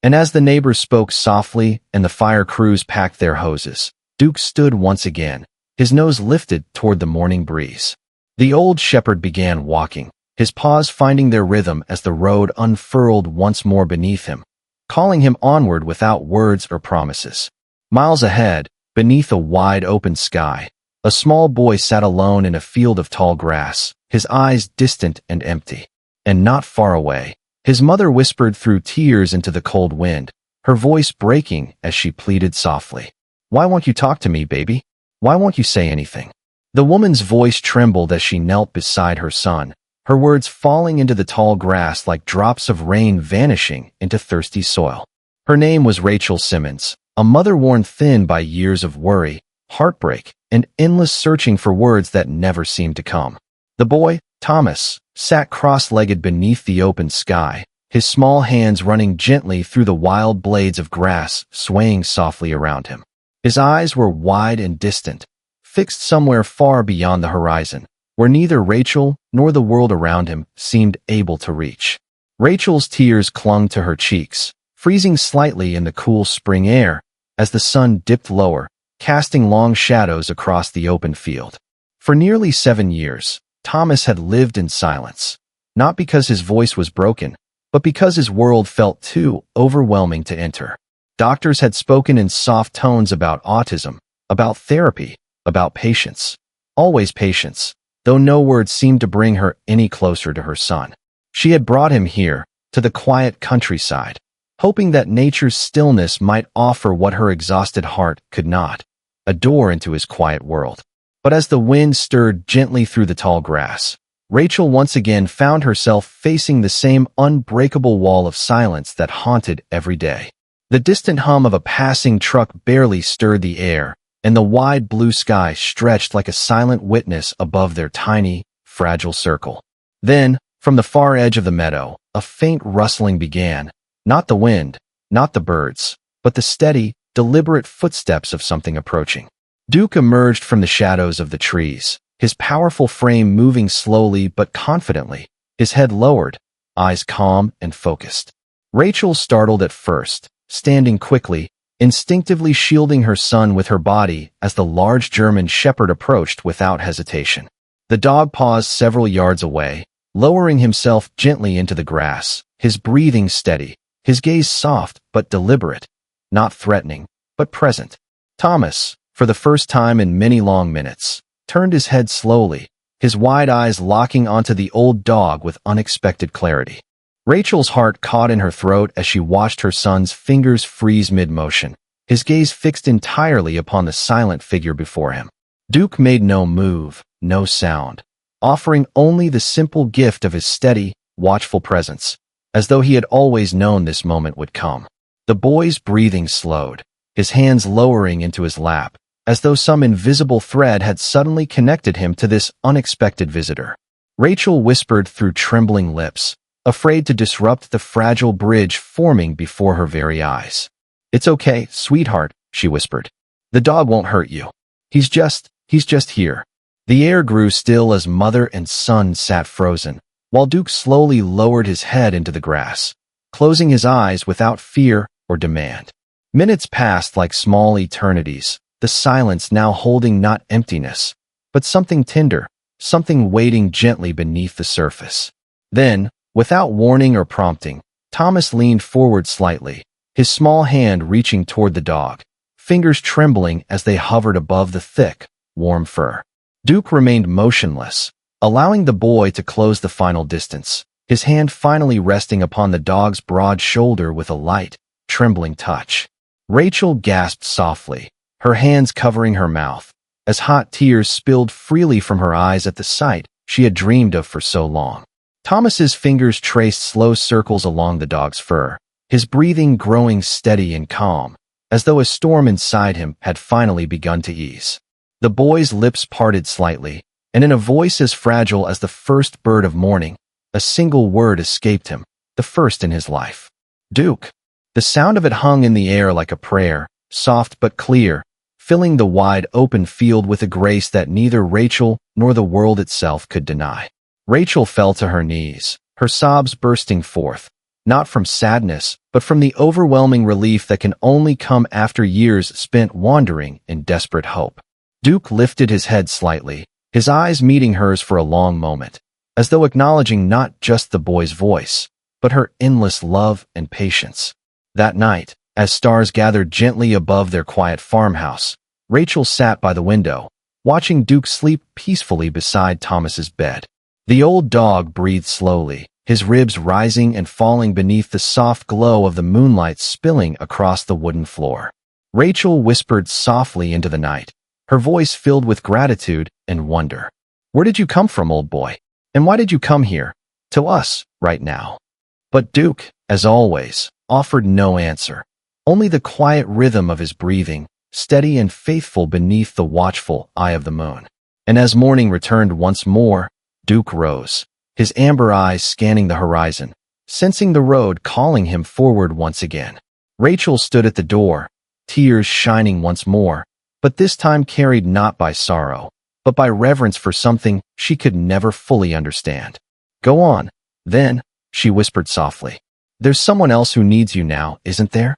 And as the neighbors spoke softly and the fire crews packed their hoses, Duke stood once again, his nose lifted toward the morning breeze. The old shepherd began walking, his paws finding their rhythm as the road unfurled once more beneath him, calling him onward without words or promises. Miles ahead, beneath a wide open sky, a small boy sat alone in a field of tall grass, his eyes distant and empty. And not far away, his mother whispered through tears into the cold wind, her voice breaking as she pleaded softly. "Why won't you talk to me, baby? Why won't you say anything?" The woman's voice trembled as she knelt beside her son, her words falling into the tall grass like drops of rain vanishing into thirsty soil. Her name was Rachel Simmons, a mother worn thin by years of worry, heartbreak, and endless searching for words that never seemed to come. The boy, Thomas, sat cross-legged beneath the open sky, his small hands running gently through the wild blades of grass swaying softly around him. His eyes were wide and distant, fixed somewhere far beyond the horizon, where neither Rachel nor the world around him seemed able to reach. Rachel's tears clung to her cheeks, freezing slightly in the cool spring air as the sun dipped lower, casting long shadows across the open field. For nearly 7 years, Thomas had lived in silence, not because his voice was broken, but because his world felt too overwhelming to enter. Doctors had spoken in soft tones about autism, about therapy, about patience. Always patience, though no words seemed to bring her any closer to her son. She had brought him here, to the quiet countryside, hoping that nature's stillness might offer what her exhausted heart could not, a door into his quiet world. But as the wind stirred gently through the tall grass, Rachel once again found herself facing the same unbreakable wall of silence that haunted every day. The distant hum of a passing truck barely stirred the air, and the wide blue sky stretched like a silent witness above their tiny, fragile circle. Then, from the far edge of the meadow, a faint rustling began, not the wind, not the birds, but the steady, deliberate footsteps of something approaching. Duke emerged from the shadows of the trees, his powerful frame moving slowly but confidently, his head lowered, eyes calm and focused. Rachel startled at first, standing quickly, instinctively shielding her son with her body as the large German shepherd approached without hesitation. The dog paused several yards away, lowering himself gently into the grass, his breathing steady, his gaze soft but deliberate, not threatening, but present. Thomas, for the first time in many long minutes, turned his head slowly, his wide eyes locking onto the old dog with unexpected clarity. Rachel's heart caught in her throat as she watched her son's fingers freeze mid-motion, his gaze fixed entirely upon the silent figure before him. Duke made no move, no sound, offering only the simple gift of his steady, watchful presence, as though he had always known this moment would come. The boy's breathing slowed, his hands lowering into his lap, as though some invisible thread had suddenly connected him to this unexpected visitor. Rachel whispered through trembling lips, afraid to disrupt the fragile bridge forming before her very eyes. "It's okay, sweetheart," she whispered. "The dog won't hurt you. He's just here." The air grew still as mother and son sat frozen, while Duke slowly lowered his head into the grass, closing his eyes without fear or demand. Minutes passed like small eternities, the silence now holding not emptiness, but something tender, something waiting gently beneath the surface. Then, without warning or prompting, Thomas leaned forward slightly, his small hand reaching toward the dog, fingers trembling as they hovered above the thick, warm fur. Duke remained motionless, allowing the boy to close the final distance, his hand finally resting upon the dog's broad shoulder with a light, trembling touch. Rachel gasped softly, her hands covering her mouth, as hot tears spilled freely from her eyes at the sight she had dreamed of for so long. Thomas's fingers traced slow circles along the dog's fur, his breathing growing steady and calm, as though a storm inside him had finally begun to ease. The boy's lips parted slightly, and in a voice as fragile as the first bird of morning, a single word escaped him, the first in his life. "Duke." The sound of it hung in the air like a prayer, soft but clear, filling the wide open field with a grace that neither Rachel nor the world itself could deny. Rachel fell to her knees, her sobs bursting forth, not from sadness, but from the overwhelming relief that can only come after years spent wandering in desperate hope. Duke lifted his head slightly, his eyes meeting hers for a long moment, as though acknowledging not just the boy's voice, but her endless love and patience. That night, as stars gathered gently above their quiet farmhouse, Rachel sat by the window, watching Duke sleep peacefully beside Thomas's bed. The old dog breathed slowly, his ribs rising and falling beneath the soft glow of the moonlight spilling across the wooden floor. Rachel whispered softly into the night, her voice filled with gratitude and wonder. "Where did you come from, old boy? And why did you come here? To us, right now?" But Duke, as always, offered no answer, only the quiet rhythm of his breathing, steady and faithful beneath the watchful eye of the moon. And as morning returned once more, Duke rose, his amber eyes scanning the horizon, sensing the road calling him forward once again. Rachel stood at the door, tears shining once more, but this time carried not by sorrow, but by reverence for something she could never fully understand. "Go on, then," she whispered softly. "There's someone else who needs you now, isn't there?"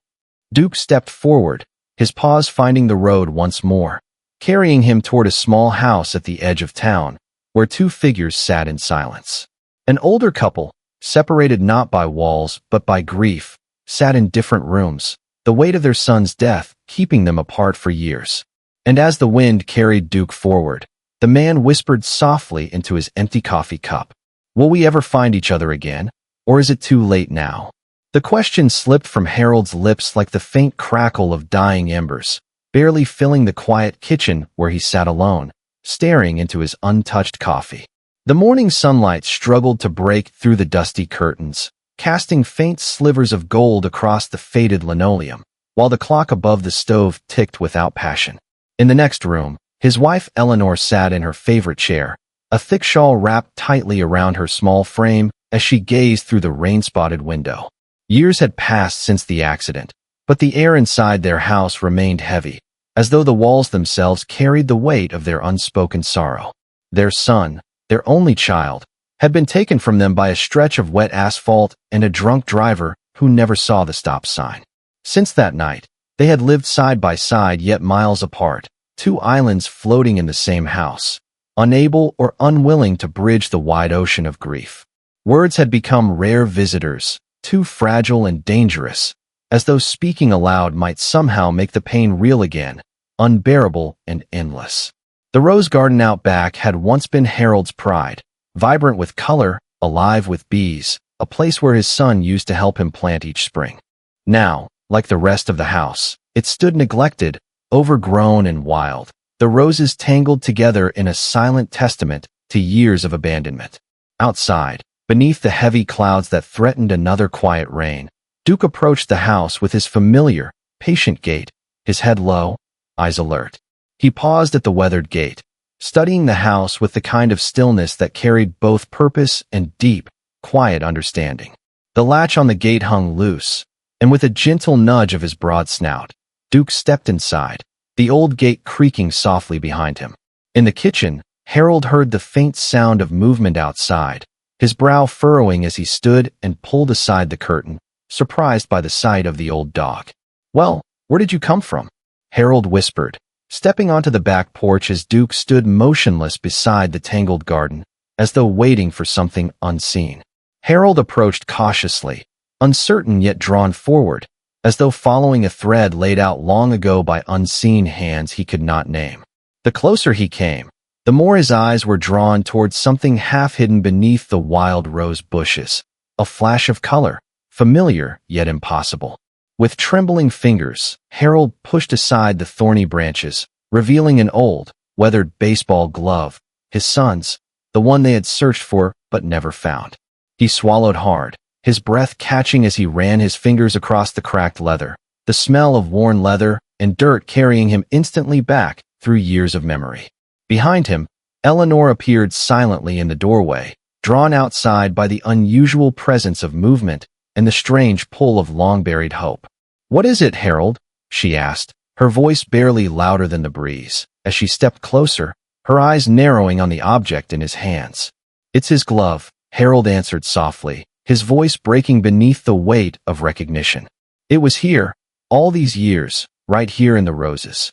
Duke stepped forward, his paws finding the road once more, carrying him toward a small house at the edge of town, where two figures sat in silence. An older couple, separated not by walls but by grief, sat in different rooms, the weight of their son's death keeping them apart for years. And as the wind carried Duke forward, the man whispered softly into his empty coffee cup, "Will we ever find each other again, or is it too late now?" The question slipped from Harold's lips like the faint crackle of dying embers, barely filling the quiet kitchen where he sat alone, staring into his untouched coffee. The morning sunlight struggled to break through the dusty curtains, casting faint slivers of gold across the faded linoleum, while the clock above the stove ticked without passion. In the next room, his wife Eleanor sat in her favorite chair, a thick shawl wrapped tightly around her small frame as she gazed through the rain-spotted window. Years had passed since the accident, but the air inside their house remained heavy, as though the walls themselves carried the weight of their unspoken sorrow. Their son, their only child, had been taken from them by a stretch of wet asphalt and a drunk driver who never saw the stop sign. Since that night, they had lived side by side yet miles apart, two islands floating in the same house, unable or unwilling to bridge the wide ocean of grief. Words had become rare visitors, too fragile and dangerous, as though speaking aloud might somehow make the pain real again, unbearable and endless. The rose garden out back had once been Harold's pride, vibrant with color, alive with bees, a place where his son used to help him plant each spring. Now, like the rest of the house, it stood neglected, overgrown and wild, the roses tangled together in a silent testament to years of abandonment. Outside, beneath the heavy clouds that threatened another quiet rain, Duke approached the house with his familiar, patient gait, his head low, eyes alert. He paused at the weathered gate, studying the house with the kind of stillness that carried both purpose and deep, quiet understanding. The latch on the gate hung loose, and with a gentle nudge of his broad snout, Duke stepped inside, the old gate creaking softly behind him. In the kitchen, Harold heard the faint sound of movement outside, his brow furrowing as he stood and pulled aside the curtain, surprised by the sight of the old dog. "Well, where did you come from?" Harold whispered, stepping onto the back porch as Duke stood motionless beside the tangled garden, as though waiting for something unseen. Harold approached cautiously, uncertain yet drawn forward, as though following a thread laid out long ago by unseen hands he could not name. The closer he came, the more his eyes were drawn towards something half-hidden beneath the wild rose bushes, a flash of color, familiar yet impossible. With trembling fingers, Harold pushed aside the thorny branches, revealing an old, weathered baseball glove, his son's, the one they had searched for but never found. He swallowed hard, his breath catching as he ran his fingers across the cracked leather, the smell of worn leather and dirt carrying him instantly back through years of memory. Behind him, Eleanor appeared silently in the doorway, drawn outside by the unusual presence of movement and the strange pull of long-buried hope. "What is it, Harold?" she asked, her voice barely louder than the breeze, as she stepped closer, her eyes narrowing on the object in his hands. "It's his glove," Harold answered softly, his voice breaking beneath the weight of recognition. "It was here, all these years, right here in the roses."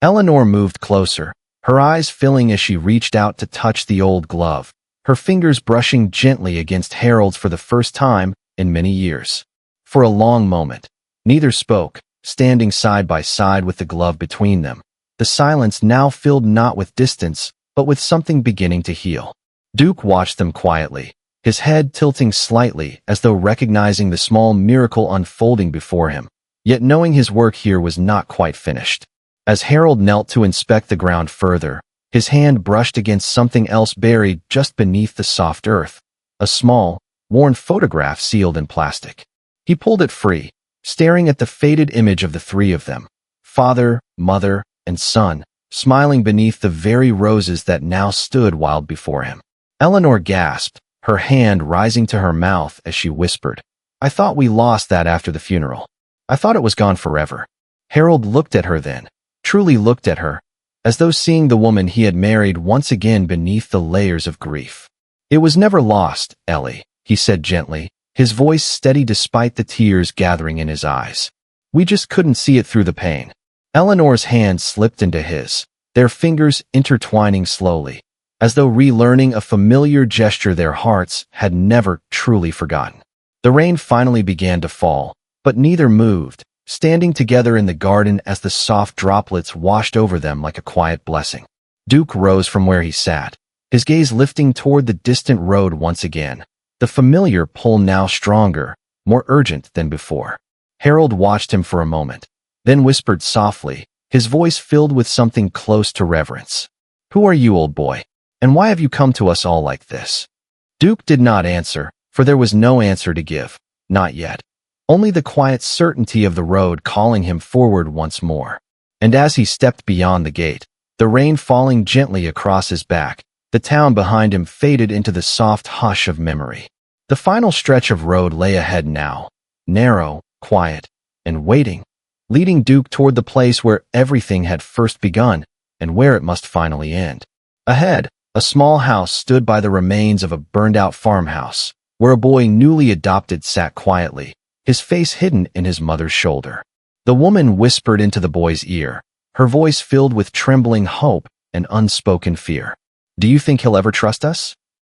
Eleanor moved closer, her eyes filling as she reached out to touch the old glove, her fingers brushing gently against Harold's for the first time in many years. For a long moment, neither spoke, standing side by side with the glove between them. The silence now filled not with distance, but with something beginning to heal. Duke watched them quietly, his head tilting slightly as though recognizing the small miracle unfolding before him, yet knowing his work here was not quite finished. As Harold knelt to inspect the ground further, his hand brushed against something else buried just beneath the soft earth, a small, worn photograph sealed in plastic. He pulled it free, staring at the faded image of the three of them, father, mother, and son, smiling beneath the very roses that now stood wild before him. Eleanor gasped, her hand rising to her mouth as she whispered, "I thought we lost that after the funeral. I thought it was gone forever." Harold looked at her then, truly looked at her, as though seeing the woman he had married once again beneath the layers of grief. "It was never lost, Ellie," he said gently, his voice steady despite the tears gathering in his eyes. "We just couldn't see it through the pain." Eleanor's hand slipped into his, their fingers intertwining slowly, as though relearning a familiar gesture their hearts had never truly forgotten. The rain finally began to fall, but neither moved, standing together in the garden as the soft droplets washed over them like a quiet blessing. Duke rose from where he sat, his gaze lifting toward the distant road once again, the familiar pull now stronger, more urgent than before. Harold watched him for a moment, then whispered softly, his voice filled with something close to reverence. "Who are you, old boy? And why have you come to us all like this?" Duke did not answer, for there was no answer to give, not yet. Only the quiet certainty of the road calling him forward once more. And as he stepped beyond the gate, the rain falling gently across his back, the town behind him faded into the soft hush of memory. The final stretch of road lay ahead now, narrow, quiet, and waiting, leading Duke toward the place where everything had first begun and where it must finally end. Ahead, a small house stood by the remains of a burned-out farmhouse, where a boy newly adopted sat quietly, his face hidden in his mother's shoulder. The woman whispered into the boy's ear, her voice filled with trembling hope and unspoken fear. "Do you think he'll ever trust us?"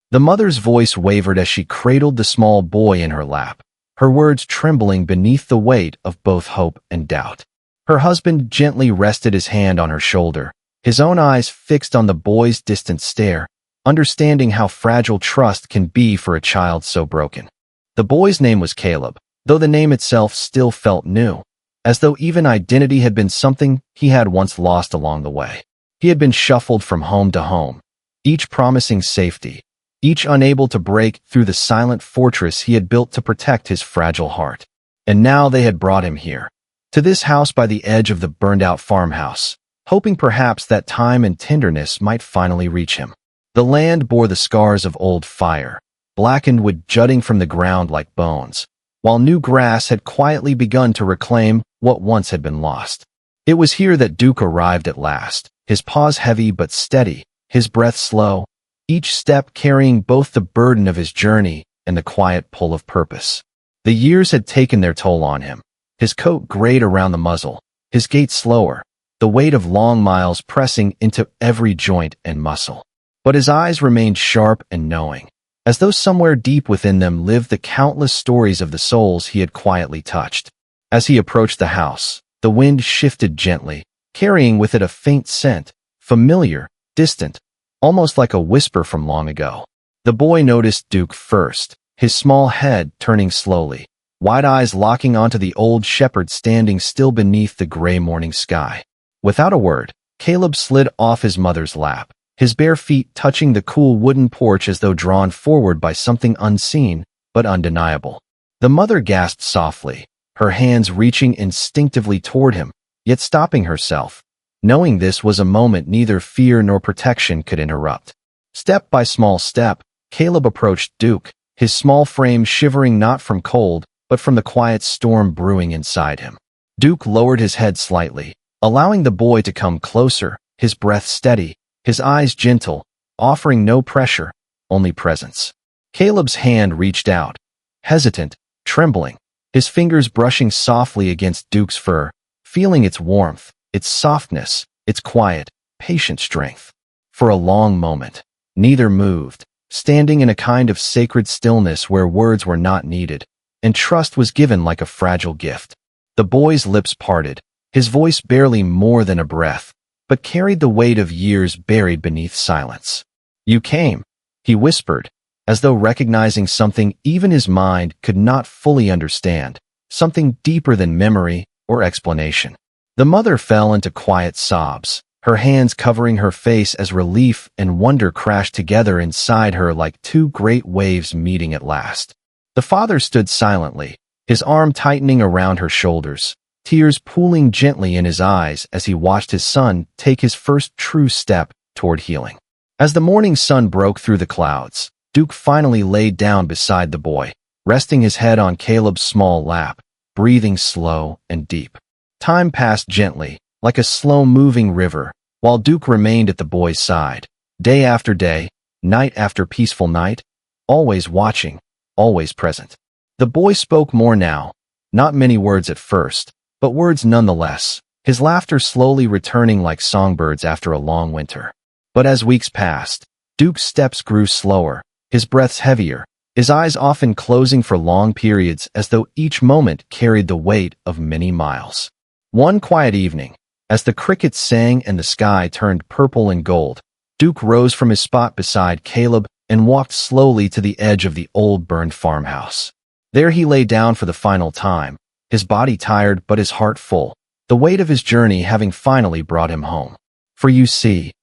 The mother's voice wavered as she cradled the small boy in her lap, her words trembling beneath the weight of both hope and doubt. Her husband gently rested his hand on her shoulder, his own eyes fixed on the boy's distant stare, understanding how fragile trust can be for a child so broken. The boy's name was Caleb, though the name itself still felt new, as though even identity had been something he had once lost along the way. He had been shuffled from home to home, each promising safety, each unable to break through the silent fortress he had built to protect his fragile heart. And now they had brought him here, to this house by the edge of the burned-out farmhouse, hoping perhaps that time and tenderness might finally reach him. The land bore the scars of old fire, blackened wood jutting from the ground like bones, while new grass had quietly begun to reclaim what once had been lost. It was here that Duke arrived at last, his paws heavy but steady, his breath slow, each step carrying both the burden of his journey and the quiet pull of purpose. The years had taken their toll on him, his coat grayed around the muzzle, his gait slower, the weight of long miles pressing into every joint and muscle. But his eyes remained sharp and knowing, as though somewhere deep within them lived the countless stories of the souls he had quietly touched. As he approached the house, the wind shifted gently, carrying with it a faint scent, familiar, distant, almost like a whisper from long ago. The boy noticed Duke first, his small head turning slowly, wide eyes locking onto the old shepherd standing still beneath the gray morning sky. Without a word, Caleb slid off his mother's lap, his bare feet touching the cool wooden porch as though drawn forward by something unseen but undeniable. The mother gasped softly, her hands reaching instinctively toward him, yet stopping herself, knowing this was a moment neither fear nor protection could interrupt. Step by small step, Caleb approached Duke, his small frame shivering not from cold, but from the quiet storm brewing inside him. Duke lowered his head slightly, allowing the boy to come closer, his breath steady, his eyes gentle, offering no pressure, only presence. Caleb's hand reached out, hesitant, trembling, his fingers brushing softly against Duke's fur, feeling its warmth, its softness, its quiet, patient strength. For a long moment, neither moved, standing in a kind of sacred stillness where words were not needed, and trust was given like a fragile gift. The boy's lips parted, his voice barely more than a breath, but carried the weight of years buried beneath silence. "You came," he whispered, as though recognizing something even his mind could not fully understand, something deeper than memory or explanation. The mother fell into quiet sobs, her hands covering her face as relief and wonder crashed together inside her like two great waves meeting at last. The father stood silently, his arm tightening around her shoulders, tears pooling gently in his eyes as he watched his son take his first true step toward healing. As the morning sun broke through the clouds, Duke finally laid down beside the boy, resting his head on Caleb's small lap, breathing slow and deep. Time passed gently, like a slow-moving river, while Duke remained at the boy's side, day after day, night after peaceful night, always watching, always present. The boy spoke more now, not many words at first, but words nonetheless, his laughter slowly returning like songbirds after a long winter. But as weeks passed, Duke's steps grew slower, his breaths heavier, his eyes often closing for long periods as though each moment carried the weight of many miles. One quiet evening, as the crickets sang and the sky turned purple and gold, Duke rose from his spot beside Caleb and walked slowly to the edge of the old burned farmhouse. There he lay down for the final time, his body tired but his heart full, the weight of his journey having finally brought him home. For you see,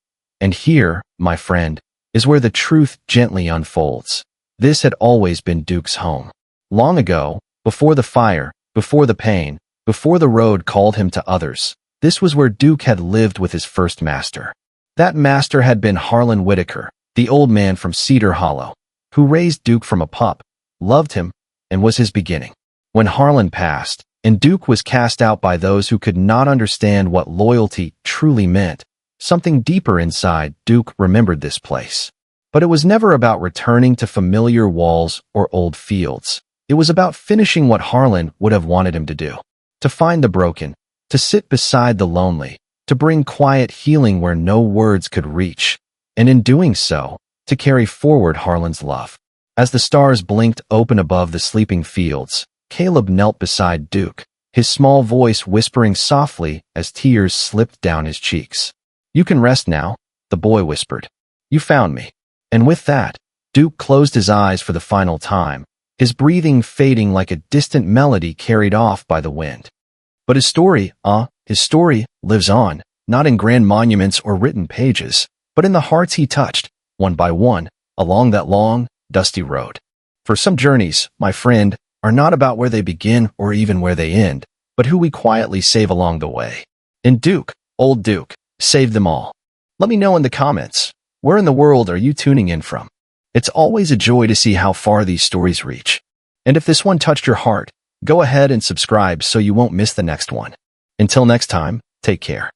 and here, my friend, is where the truth gently unfolds. This had always been Duke's home. Long ago, before the fire, before the pain, before the road called him to others, this was where Duke had lived with his first master. That master had been Harlan Whitaker, the old man from Cedar Hollow, who raised Duke from a pup, loved him, and was his beginning. When Harlan passed, and Duke was cast out by those who could not understand what loyalty truly meant, something deeper inside Duke remembered this place. But it was never about returning to familiar walls or old fields. It was about finishing what Harlan would have wanted him to do. To find the broken, to sit beside the lonely, to bring quiet healing where no words could reach, and in doing so, to carry forward Harlan's love. As the stars blinked open above the sleeping fields, Caleb knelt beside Duke, his small voice whispering softly as tears slipped down his cheeks. "You can rest now," the boy whispered. "You found me." And with that, Duke closed his eyes for the final time, his breathing fading like a distant melody carried off by the wind. But his story lives on, not in grand monuments or written pages, but in the hearts he touched, one by one, along that long, dusty road. For some journeys, my friend, are not about where they begin or even where they end, but who we quietly save along the way. And Duke, old Duke, saved them all. Let me know in the comments, where in the world are you tuning in from? It's always a joy to see how far these stories reach. And if this one touched your heart, go ahead and subscribe so you won't miss the next one. Until next time, take care.